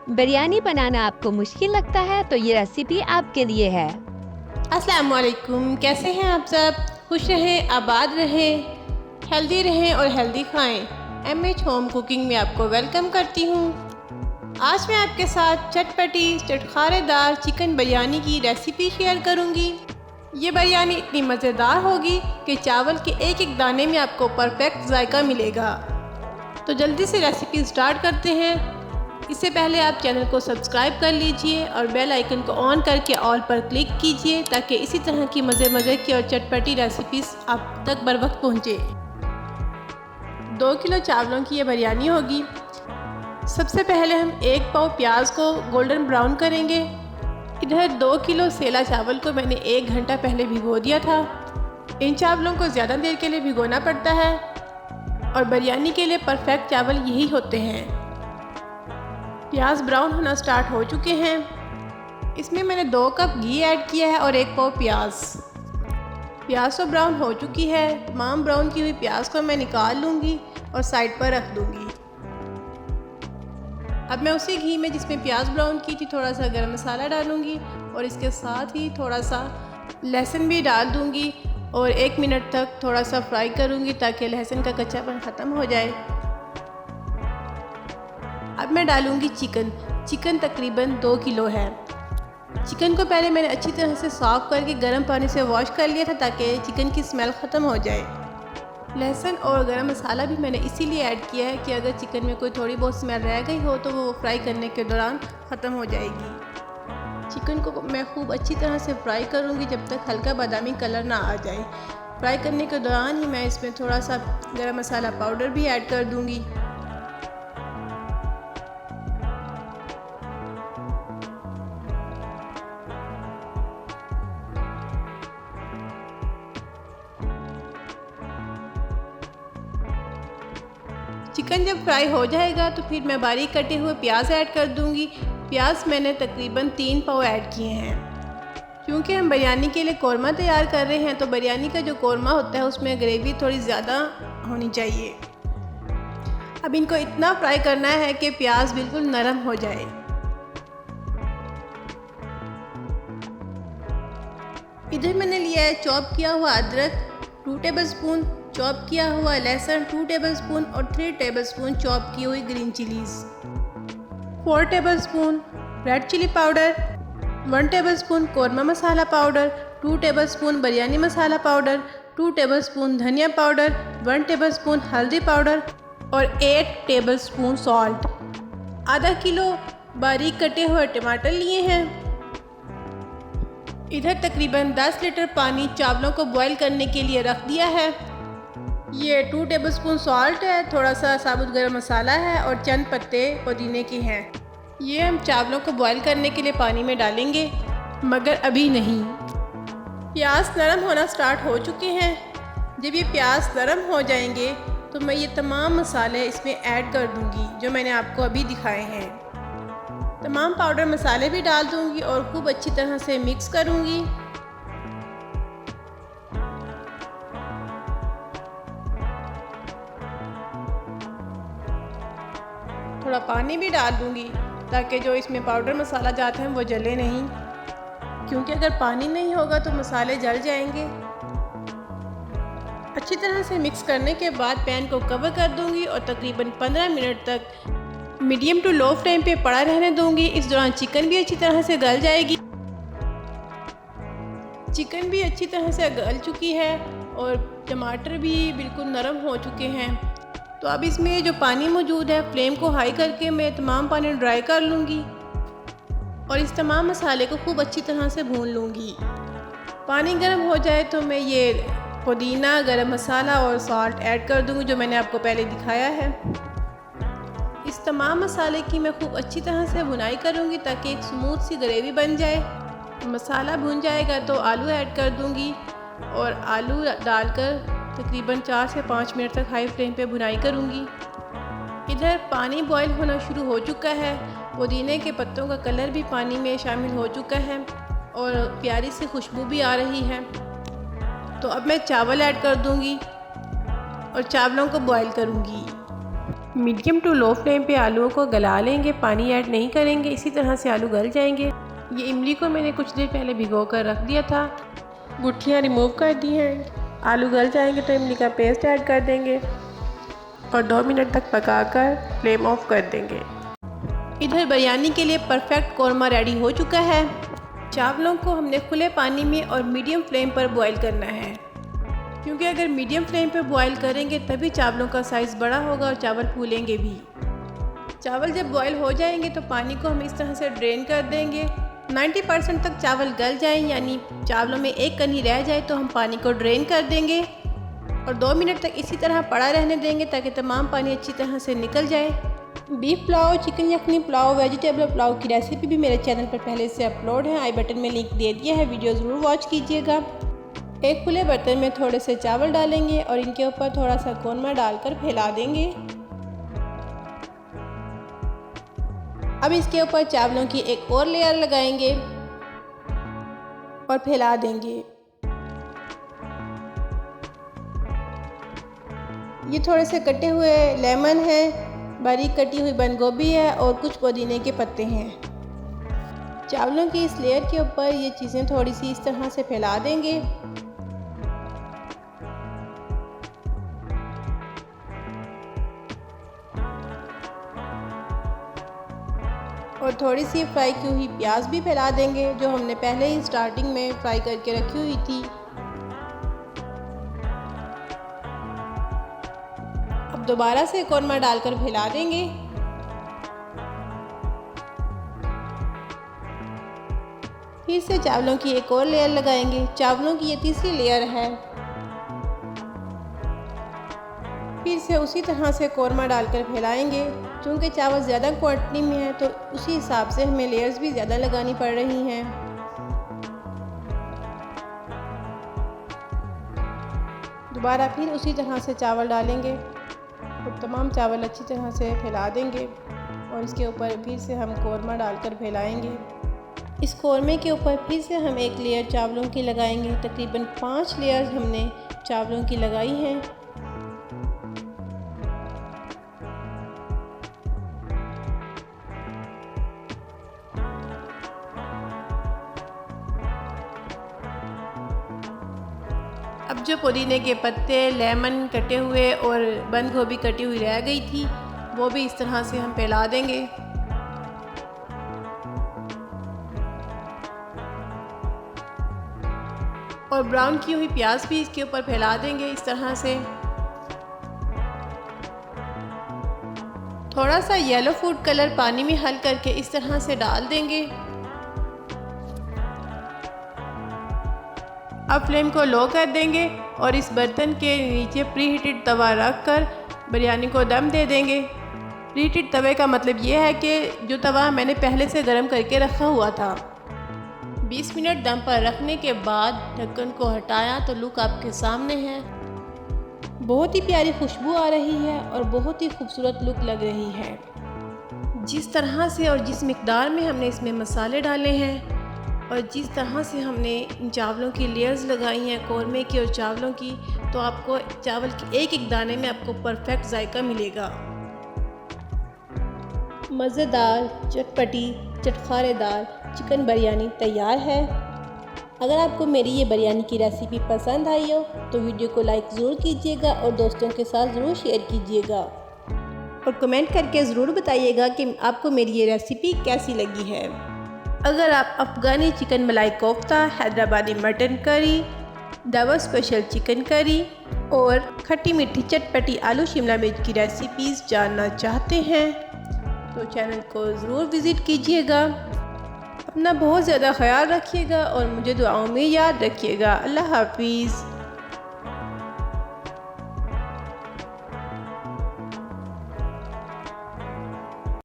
बिरयानी बनाना आपको मुश्किल लगता है तो ये रेसिपी आपके लिए है। अस्सलाम वालेकुम, कैसे हैं आप सब? खुश रहें, आबाद रहें, हेल्दी रहें और हेल्दी खाएं। एमएच होम कुकिंग में आपको वेलकम करती हूँ। आज मैं आपके साथ चटपटी चटखारेदार चिकन बिरयानी की रेसिपी शेयर करूँगी। ये बिरयानी इतनी मज़ेदार होगी कि चावल के एक एक दाने में आपको परफेक्ट जायका मिलेगा। तो जल्दी से रेसिपी स्टार्ट करते हैं। इससे पहले आप चैनल को सब्सक्राइब कर लीजिए और बेल आइकन को ऑन करके ऑल पर क्लिक कीजिए ताकि इसी तरह की मज़े की और चटपटी रेसिपीज़ आप तक बर वक्त पहुँचे। 2 किलो चावलों की ये बिरयानी होगी। सबसे पहले हम 1 पाव प्याज को गोल्डन ब्राउन करेंगे। इधर 2 किलो सेला चावल को मैंने 1 घंटा पहले भिगो दिया था। इन चावलों को ज़्यादा देर के लिए भिगोना पड़ता है और बिरयानी के लिए परफेक्ट चावल यही होते हैं। प्याज ब्राउन होना स्टार्ट हो चुके हैं। इसमें मैंने 2 कप घी ऐड किया है और 1 पाव प्याज तो ब्राउन हो चुकी है। तमाम ब्राउन की हुई प्याज को मैं निकाल लूँगी और साइड पर रख दूँगी। अब मैं उसी घी में जिसमें प्याज ब्राउन की थी थोड़ा सा गरम मसाला डालूँगी और इसके साथ ही थोड़ा सा लहसुन भी डाल दूँगी और 1 मिनट तक थोड़ा सा फ्राई करूँगी ताकि लहसुन का कच्चापन ख़त्म हो जाए। अब मैं डालूँगी चिकन तकरीबन 2 किलो है। चिकन को पहले मैंने अच्छी तरह से साफ़ करके गर्म पानी से वॉश कर लिया था ताकि चिकन की स्मेल ख़त्म हो जाए। लहसुन और गरम मसाला भी मैंने इसीलिए ऐड किया है कि अगर चिकन में कोई थोड़ी बहुत स्मेल रह गई हो तो वो फ्राई करने के दौरान ख़त्म हो जाएगी। चिकन को मैं खूब अच्छी तरह से फ्राई करूँगी जब तक हल्का बादामी कलर ना आ जाए। फ्राई करने के दौरान ही मैं इसमें थोड़ा सा गरम मसाला पाउडर भी ऐड कर दूँगी। चिकन जब फ्राई हो जाएगा तो फिर मैं बारीक कटे हुए प्याज ऐड कर दूंगी। प्याज मैंने तकरीबन 3 पाव ऐड किए हैं। क्योंकि हम बिरयानी के लिए कौरमा तैयार कर रहे हैं तो बिरयानी का जो कौरमा होता है उसमें ग्रेवी थोड़ी ज़्यादा होनी चाहिए। अब इनको इतना फ्राई करना है कि प्याज बिल्कुल नरम हो जाए। इधर मैंने लिया है चॉप किया हुआ अदरक 2 टेबलस्पून, चॉप किया हुआ लहसुन 2 टेबलस्पून और 3 टेबलस्पून चॉप की हुई green chillies, 4 tablespoon red chilli powder, 1 tablespoon korma masala powder, 2 tablespoon biryani masala powder, 2 tablespoon धनिया पाउडर, 1 टेबलस्पून हल्दी पाउडर और 8 टेबलस्पून सॉल्ट। आधा किलो बारीक कटे हुए टमाटर लिए हैं। इधर तकरीबन 10 लीटर पानी चावलों को बॉईल करने के लिए रख दिया है। ये 2 टेबलस्पून सॉल्ट है, थोड़ा सा साबुत गरम मसाला है और चंद पत्ते पुदीने के हैं। ये हम चावलों को बॉईल करने के लिए पानी में डालेंगे मगर अभी नहीं। प्याज नरम होना स्टार्ट हो चुके हैं। जब ये प्याज नरम हो जाएंगे तो मैं ये तमाम मसाले इसमें ऐड कर दूंगी जो मैंने आपको अभी दिखाए हैं। तमाम पाउडर मसाले भी डाल दूंगी और खूब अच्छी तरह से मिक्स करूंगी। थोड़ा पानी भी डाल दूंगी ताकि जो इसमें पाउडर मसाला जाते हैं वो जले नहीं, क्योंकि अगर पानी नहीं होगा तो मसाले जल जाएंगे। अच्छी तरह से मिक्स करने के बाद पैन को कवर कर दूंगी और तकरीबन 15 मिनट तक मीडियम टू लो फ्लेम पे पड़ा रहने दूंगी। इस दौरान चिकन भी अच्छी तरह से गल जाएगी। चिकन भी अच्छी तरह से गल चुकी है और टमाटर भी बिल्कुल नरम हो चुके हैं। तो अब इसमें जो पानी मौजूद है फ्लेम को हाई करके मैं तमाम पानी ड्राई कर लूँगी और इस तमाम मसाले को खूब अच्छी तरह से भून लूँगी। पानी गर्म हो जाए तो मैं ये पुदीना, गरम मसाला और सॉल्ट ऐड कर दूँगी जो मैंने आपको पहले दिखाया है। इस तमाम मसाले की मैं खूब अच्छी तरह से भुनाई करूँगी ताकि एक स्मूथ सी ग्रेवी बन जाए। मसाला भुन जाएगा तो आलू ऐड कर दूँगी और आलू डालकर तकरीबन 4 से 5 मिनट तक हाई फ्लेम पे भुनाई करूँगी। इधर पानी बॉईल होना शुरू हो चुका है। पुदीने के पत्तों का कलर भी पानी में शामिल हो चुका है और प्यारी सी खुशबू भी आ रही है। तो अब मैं चावल ऐड कर दूँगी और चावलों को बॉईल करूँगी। मीडियम टू लो फ्लेम पे आलूओं को गला लेंगे, पानी ऐड नहीं करेंगे, इसी तरह से आलू गल जाएंगे। ये इमली को मैंने कुछ देर पहले भिगो कर रख दिया था, गुठलियाँ रिमूव कर दी हैं। आलू गल जाएंगे तो इमली का पेस्ट ऐड कर देंगे और 2 मिनट तक पकाकर फ्लेम ऑफ कर देंगे। इधर बिरयानी के लिए परफेक्ट कौरमा रेडी हो चुका है। चावलों को हमने खुले पानी में और मीडियम फ्लेम पर बॉईल करना है, क्योंकि अगर मीडियम फ्लेम पर बॉईल करेंगे तभी चावलों का साइज़ बड़ा होगा और चावल फूलेंगे भी। चावल जब बॉईल हो जाएंगे तो पानी को हम इस तरह से ड्रेन कर देंगे। 90% तक चावल गल जाएं, यानी चावलों में एक कनी रह जाए तो हम पानी को ड्रेन कर देंगे और 2 मिनट तक इसी तरह पड़ा रहने देंगे ताकि तमाम पानी अच्छी तरह से निकल जाए। बीफ पुलाव, चिकन यखनी पुलाव, वेजिटेबल पुलाव की रेसिपी भी मेरे चैनल पर पहले से अपलोड है, आई बटन में लिंक दे दिया है, वीडियो ज़रूर वॉच कीजिएगा। एक खुले बर्तन में थोड़े से चावल डालेंगे और इनके ऊपर थोड़ा सा कौरमा डालकर फैला देंगे। अब इसके ऊपर चावलों की एक और लेयर लगाएंगे और फैला देंगे। ये थोड़े से कटे हुए लेमन है, बारीक कटी हुई बंद गोभी है और कुछ पुदीने के पत्ते हैं। चावलों की इस लेयर के ऊपर ये चीज़ें थोड़ी सी इस तरह से फैला देंगे। और थोड़ी सी फ्राई की हुई प्याज भी फैला देंगे, जो हमने पहले ही स्टार्टिंग में फ्राई करके रखी हुई थी। अब दोबारा से कौरमा डालकर फैला देंगे। फिर से चावलों की एक और लेयर लगाएंगे। चावलों की ये तीसरी लेयर है। फिर से उसी तरह से कौरमा डालकर फैलाएंगे। चूँकि चावल ज़्यादा क्वांटिटी में है तो उसी हिसाब से हमें लेयर्स भी ज़्यादा लगानी पड़ रही हैं। दोबारा फिर उसी तरह से चावल डालेंगे और तमाम चावल अच्छी तरह से फैला देंगे और इसके ऊपर फिर से हम कौरमा डालकर फैलाएंगे। इस कौरमे के ऊपर फिर से हम एक लेयर चावलों की लगाएंगे। तकरीबन 5 लेयर्स हमने चावलों की लगाई हैं। अब जो पुदीने के पत्ते, लेमन कटे हुए और बंद गोभी कटी हुई रह गई थी, वो भी इस तरह से हम फैला देंगे। और ब्राउन की हुई प्याज भी इसके ऊपर फैला देंगे इस तरह से। थोड़ा सा येलो फूड कलर पानी में हल करके इस तरह से डाल देंगे। अब फ्लेम को लो कर देंगे और इस बर्तन के नीचे प्री हीटेड तवा रख कर बिरयानी को दम दे देंगे। प्री हीटेड तवे का मतलब ये है कि जो तवा मैंने पहले से गर्म करके रखा हुआ था। 20 मिनट दम पर रखने के बाद ढक्कन को हटाया तो लुक आपके सामने है। बहुत ही प्यारी खुशबू आ रही है और बहुत ही खूबसूरत लुक लग रही है। जिस तरह से और जिस मिकदार में हमने इसमें मसाले डाले हैं और जिस तरह से हमने इन चावलों की लेयर्स लगाई हैं, कौरमे की और चावलों की, तो आपको चावल के एक एक दाने में आपको परफेक्ट जायका मिलेगा। मज़ेदार, चटपटी, चटखारेदार चिकन बिरयानी तैयार है। अगर आपको मेरी ये बिरयानी की रेसिपी पसंद आई हो तो वीडियो को लाइक ज़रूर कीजिएगा और दोस्तों के साथ ज़रूर शेयर कीजिएगा और कमेंट करके ज़रूर बताइएगा कि आपको मेरी ये रेसिपी कैसी लगी है। अगर आप अफ़गानी चिकन मलाई कोफ्ता, हैदराबादी मटन करी, दावा स्पेशल चिकन करी और खट्टी मीठी चटपटी आलू शिमला मिर्च की रेसिपीज़ जानना चाहते हैं तो चैनल को ज़रूर विज़िट कीजिएगा। अपना बहुत ज़्यादा ख्याल रखिएगा और मुझे दुआओं में याद रखिएगा। अल्लाह हाफिज़।